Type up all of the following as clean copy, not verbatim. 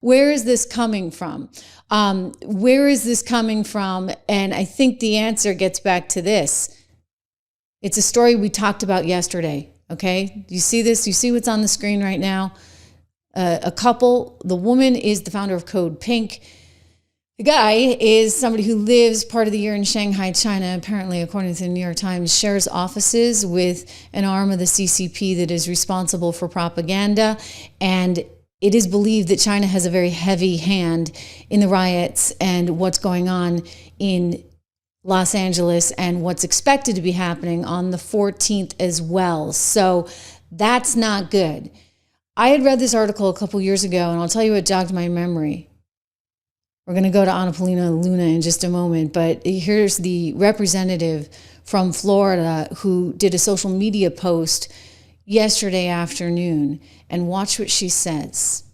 Where is this coming from? Where is this coming from? And I think the answer gets back to this. It's a story we talked about yesterday, okay? You see this? You see what's on the screen right now? A couple, the woman is the founder of Code Pink. The guy is somebody who lives part of the year in Shanghai, China, apparently, according to the New York Times, shares offices with an arm of the CCP that is responsible for propaganda. And it is believed that China has a very heavy hand in the riots and what's going on in Los Angeles and what's expected to be happening on the 14th as well. So that's not good. I had read this article a couple years ago, and I'll tell you what jogged my memory. We're going to go to Paulina Luna in just a moment, but here's the representative from Florida who did a social media post yesterday afternoon, and watch what she says.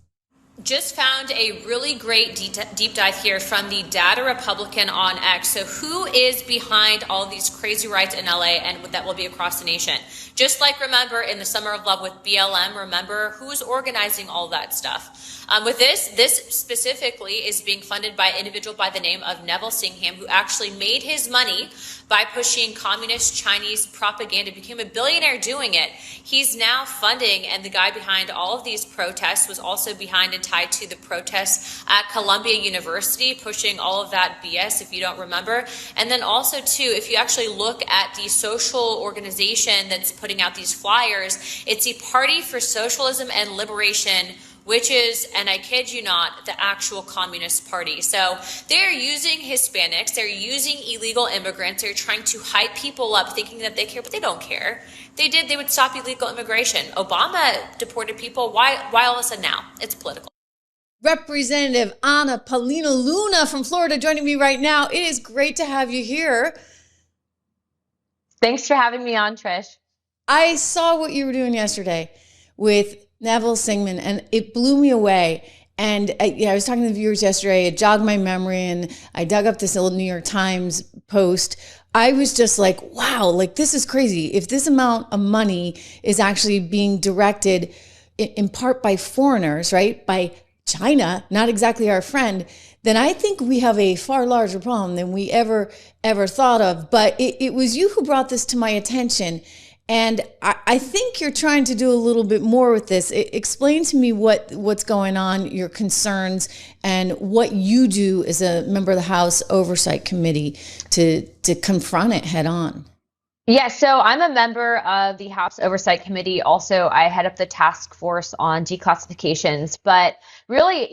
Just found a really great deep dive here from the Data Republican on X. So who is behind all these crazy riots in LA and that will be across the nation? Just like, remember, in the Summer of Love with BLM, remember who's organizing all that stuff? With this specifically is being funded by an individual by the name of Neville Singham, who actually made his money by pushing communist Chinese propaganda, became a billionaire doing it. He's now funding, and the guy behind all of these protests was also behind and tied to the protests at Columbia University, pushing all of that BS, if you don't remember. And then also, too, if you actually look at the social organization that's putting out these flyers, it's the Party for Socialism and Liberation, which is, and I kid you not, the actual Communist Party. So they're using Hispanics, they're using illegal immigrants, they're trying to hype people up thinking that they care, but they don't care. They would stop illegal immigration. Obama deported people. Why all of a sudden now? It's political. Representative Paulina Luna from Florida joining me right now. It is great to have you here. Thanks for having me on, Trish. I saw what you were doing yesterday with Neville Singham, and it blew me away. And I was talking to the viewers yesterday. It jogged my memory, and I dug up this old New York Times post. I was just like, wow, like this is crazy. If this amount of money is actually being directed in part by foreigners, right, by China, not exactly our friend, then I think we have a far larger problem than we ever thought of. But it was you who brought this to my attention. And I think you're trying to do a little bit more with this. Explain to me what's going on, your concerns, and what you do as a member of the House Oversight Committee to confront it head on. Yeah, so I'm a member of the House Oversight Committee. Also, I head up the task force on declassifications. But really,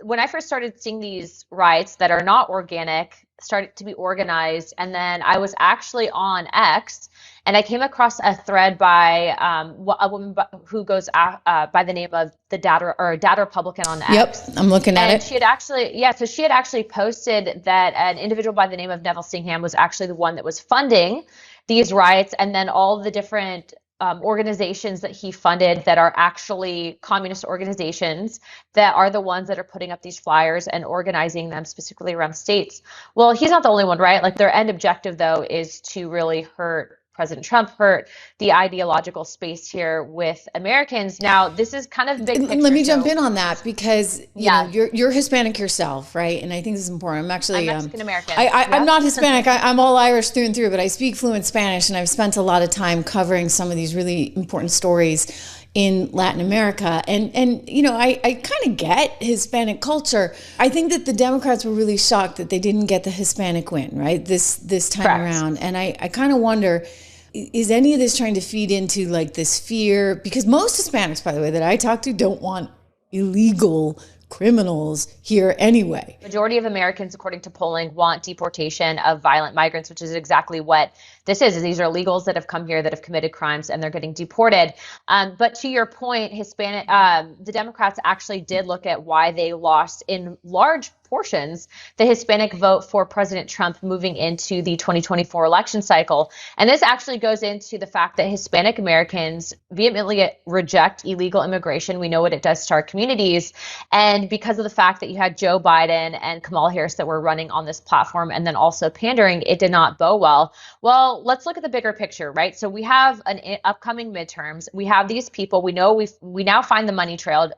when I first started seeing these riots that are not organic, started to be organized, and then I was actually on X, and I came across a thread by a woman who goes by the name of the Data Republican on X. Yep, I'm looking at it. She had actually posted that an individual by the name of Neville Singham was actually the one that was funding these riots, and then all the different organizations that he funded that are actually communist organizations that are the ones that are putting up these flyers and organizing them specifically around states. Well, he's not the only one, right? Like, their end objective, though, is to really hurt President Trump, hurt the ideological space here with Americans. Now, this is kind of big picture. Let me jump in on that because you know, you're Hispanic yourself, right? And I think this is important. I'm Mexican American. I'm not Hispanic. I'm all Irish through and through, but I speak fluent Spanish, and I've spent a lot of time covering some of these really important stories in Latin America. And you know, I kind of get Hispanic culture. I think that the Democrats were really shocked that they didn't get the Hispanic win, right? This time around. And I kind of wonder, is any of this trying to feed into like this fear? Because most Hispanics, by the way, that I talk to don't want illegal criminals here anyway. Majority of Americans, according to polling, want deportation of violent migrants, which is exactly what this is. These are illegals that have come here that have committed crimes and they're getting deported. But to your point, the Democrats actually did look at why they lost in large portions the Hispanic vote for President Trump moving into the 2024 election cycle. And this actually goes into the fact that Hispanic Americans vehemently reject illegal immigration. We know what it does to our communities. And because of the fact that you had Joe Biden and Kamala Harris that were running on this platform and then also pandering, it did not bow well. Well, Well, let's look at the bigger picture, right? So we have an upcoming midterms. We have these people. We know we now find the money trail.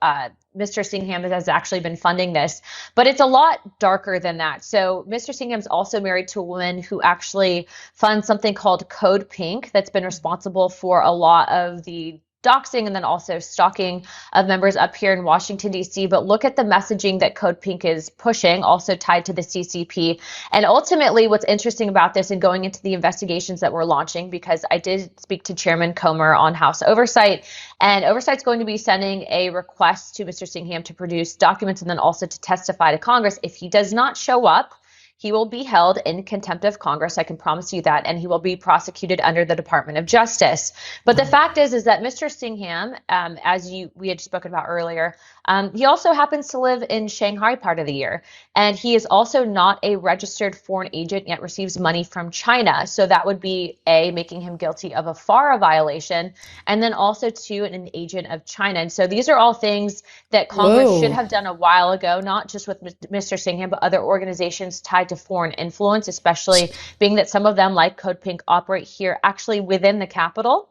Mr. Singham has actually been funding this, but it's a lot darker than that. So Mr. Singham's also married to a woman who actually funds something called Code Pink that's been responsible for a lot of the doxing and then also stalking of members up here in Washington, D.C. But look at the messaging that Code Pink is pushing, also tied to the CCP. And ultimately, what's interesting about this and going into the investigations that we're launching, because I did speak to Chairman Comer on House Oversight, and Oversight's going to be sending a request to Mr. Singham to produce documents and then also to testify to Congress. If he does not show up, he will be held in contempt of Congress. I can promise you that. And he will be prosecuted under the Department of Justice. But the fact is that Mr. Singham, we had spoken about earlier, he also happens to live in Shanghai part of the year. And he is also not a registered foreign agent, yet receives money from China. So that would be making him guilty of a FARA violation. And then also an agent of China. And so these are all things that Congress should have done a while ago, not just with Mr. Singham, but other organizations tied to foreign influence, especially being that some of them, like Code Pink, operate here actually within the Capitol.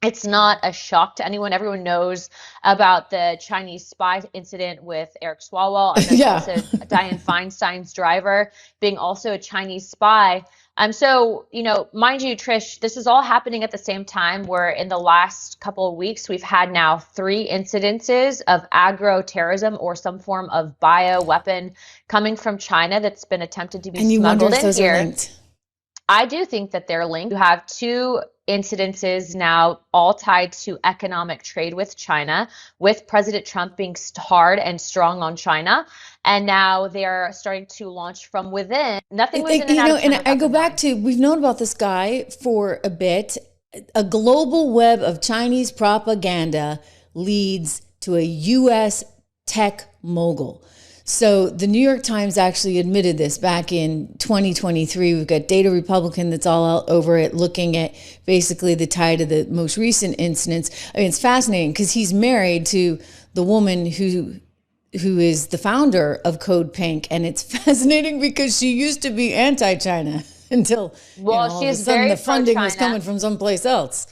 It's not a shock to anyone. Everyone knows about the Chinese spy incident with Eric Swalwell, and then also Dianne Feinstein's driver being also a Chinese spy. So, mind you, Trish, this is all happening at the same time where in the last couple of weeks, we've had now 3 incidences of agro-terrorism or some form of bio-weapon coming from China that's been attempted to be smuggled in here. I do think that they're linked. You have 2 incidences now all tied to economic trade with China, with President Trump being hard and strong on China. And now they're starting to launch from within. Nothing was in and out of China. And I go back to, we've known about this guy for a bit. A global web of Chinese propaganda leads to a U.S. tech mogul. So the New York Times actually admitted this back in 2023. We've got Data Republican that's all out over it, looking at basically the tie to the most recent incidents. I mean, it's fascinating because he's married to the woman who is the founder of Code Pink. And it's fascinating because she used to be anti-China until all of a sudden the funding was coming from someplace else.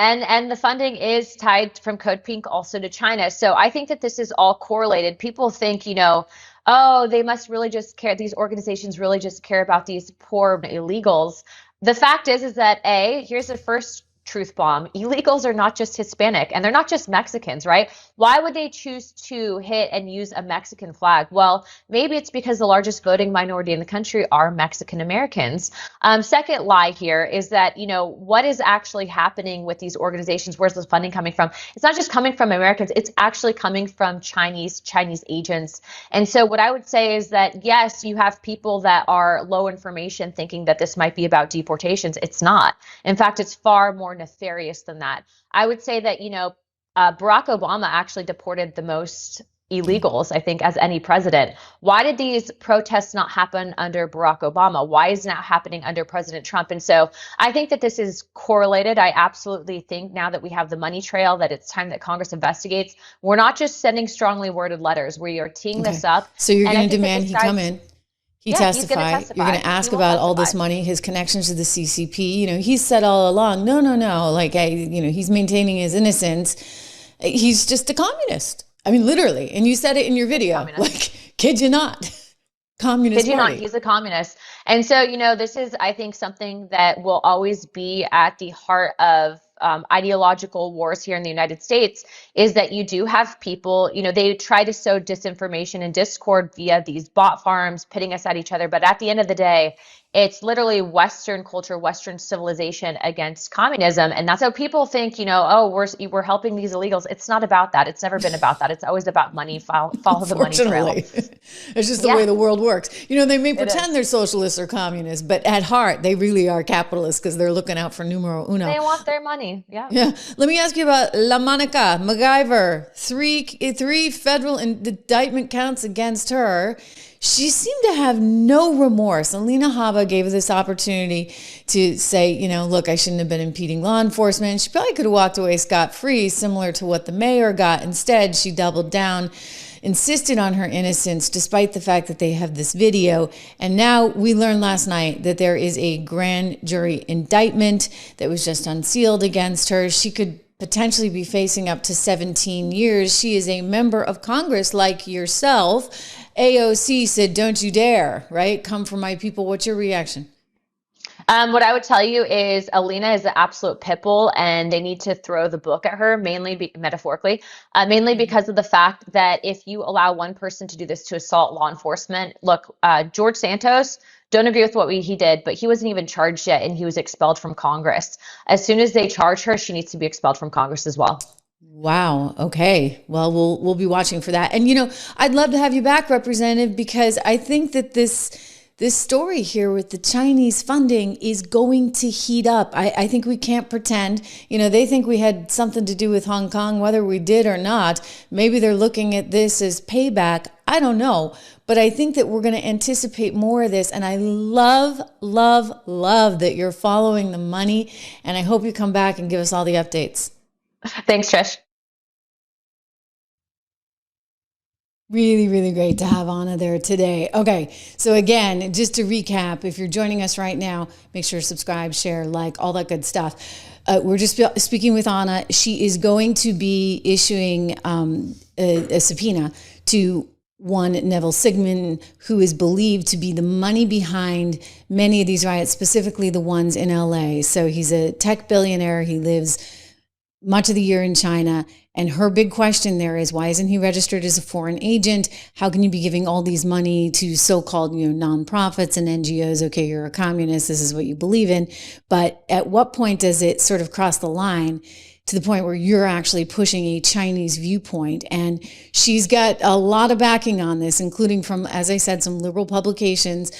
And the funding is tied from Code Pink also to China. So I think that this is all correlated. People think, they must really just care. These organizations really just care about these poor illegals. The fact is that here's the first truth bomb. Illegals are not just Hispanic and they're not just Mexicans, right? Why would they choose to hit and use a Mexican flag? Well, maybe it's because the largest voting minority in the country are Mexican Americans. Second lie here is that, what is actually happening with these organizations? Where's the funding coming from? It's not just coming from Americans. It's actually coming from Chinese agents. And so what I would say is that, yes, you have people that are low information thinking that this might be about deportations. It's not. In fact, it's far more nefarious than that. I would say that, Barack Obama actually deported the most illegals, I think, as any president. Why did these protests not happen under Barack Obama? Why is it not happening under President Trump? And so I think that this is correlated. I absolutely think now that we have the money trail, that it's time that Congress investigates. We're not just sending strongly worded letters. We are teeing this up. So you're going to demand he come in. He testify. You're going to ask about all this money, his connections to the CCP. He's said all along, no. He's maintaining his innocence. He's just a communist. I mean, literally. And you said it in your video. Kid you not. Communist Kid you party. not. He's a communist. And so, this is, I think, something that will always be at the heart of ideological wars here in the United States, is that you do have people, they try to sow disinformation and discord via these bot farms, pitting us at each other. But at the end of the day, it's literally Western culture, Western civilization against communism. And that's how people think, we're helping these illegals. It's not about that. It's never been about that. It's always about money. Follow the money trail. It's just the way the world works. They may pretend they're socialists or communists, but at heart, they really are capitalists because they're looking out for numero uno. They want their money. Yeah. Let me ask you about La Monica MacGyver. Three federal indictment counts against her. She seemed to have no remorse. And Lena Haba gave her this opportunity to say, look, I shouldn't have been impeding law enforcement. She probably could have walked away scot-free, similar to what the mayor got. Instead, she doubled down. insisted on her innocence despite the fact that they have this video. And now we learned last night that there is a grand jury indictment that was just unsealed against her. She could potentially be facing up to 17 years. She is a member of Congress like yourself. AOC said, don't you dare, right? Come for my people. What's your reaction? What I would tell you is Alina is an absolute pit bull, and they need to throw the book at her, metaphorically, mainly because of the fact that if you allow one person to do this to assault law enforcement, look, George Santos, don't agree with what he did, but he wasn't even charged yet, and he was expelled from Congress. As soon as they charge her, she needs to be expelled from Congress as well. Wow. Okay. Well, we'll be watching for that. And, I'd love to have you back, Representative, because I think that this story here with the Chinese funding is going to heat up. I think we can't pretend, they think we had something to do with Hong Kong, whether we did or not. Maybe they're looking at this as payback. I don't know. But I think that we're going to anticipate more of this. And I love, love, love that you're following the money. And I hope you come back and give us all the updates. Thanks, Trish. Really, really great to have Anna there today. Okay, so again, just to recap, if you're joining us right now, make sure to subscribe, share, like, all that good stuff. We're just speaking with Anna. She is going to be issuing a subpoena to one Neville Sigmund, who is believed to be the money behind many of these riots, specifically the ones in LA. So he's a tech billionaire. He lives much of the year in China. And her big question there is, why isn't he registered as a foreign agent? How can you be giving all these money to so-called, nonprofits and NGOs? Okay, you're a communist. This is what you believe in. But at what point does it sort of cross the line to the point where you're actually pushing a Chinese viewpoint? And she's got a lot of backing on this, including from, as I said, some liberal publications,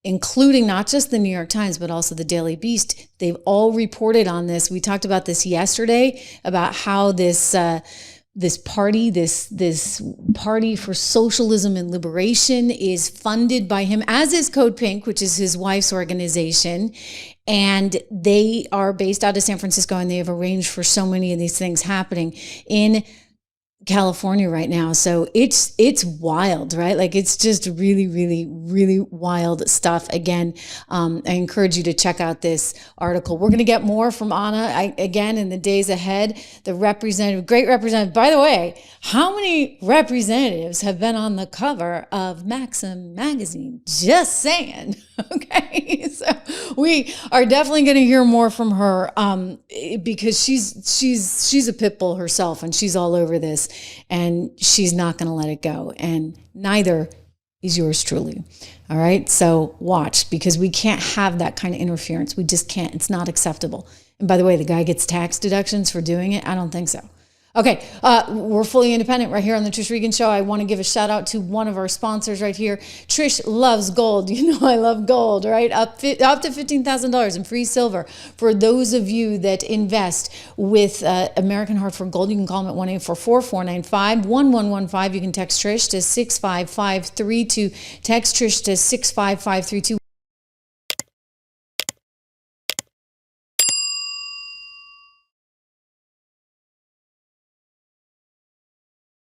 including not just the New York Times, but also the Daily Beast. They've all reported on this. We talked about this yesterday, about how this party for socialism and liberation is funded by him, as is Code Pink, which is his wife's organization. And they are based out of San Francisco, and they have arranged for so many of these things happening in California right now. So it's wild, right? Like, it's just really, really, really wild stuff. Again, I encourage you to check out this article. We're going to get more from Anna again in the days ahead. The great representative. By the way, how many representatives have been on the cover of Maxim magazine? Just saying. Okay. So we are definitely going to hear more from her, because she's a pit bull herself, and she's all over this. And she's not going to let it go. And neither is yours truly. All right. So watch, because we can't have that kind of interference. We just can't. It's not acceptable. And by the way, the guy gets tax deductions for doing it. I don't think so. Okay, we're fully independent right here on the Trish Regan Show. I want to give a shout out to one of our sponsors right here. Trish loves gold. I love gold, right? Up to $15,000 in free silver. For those of you that invest with American Hartford Gold, you can call them at 1-844-495-1115. You can text Trish to 65532. Text Trish to 65532.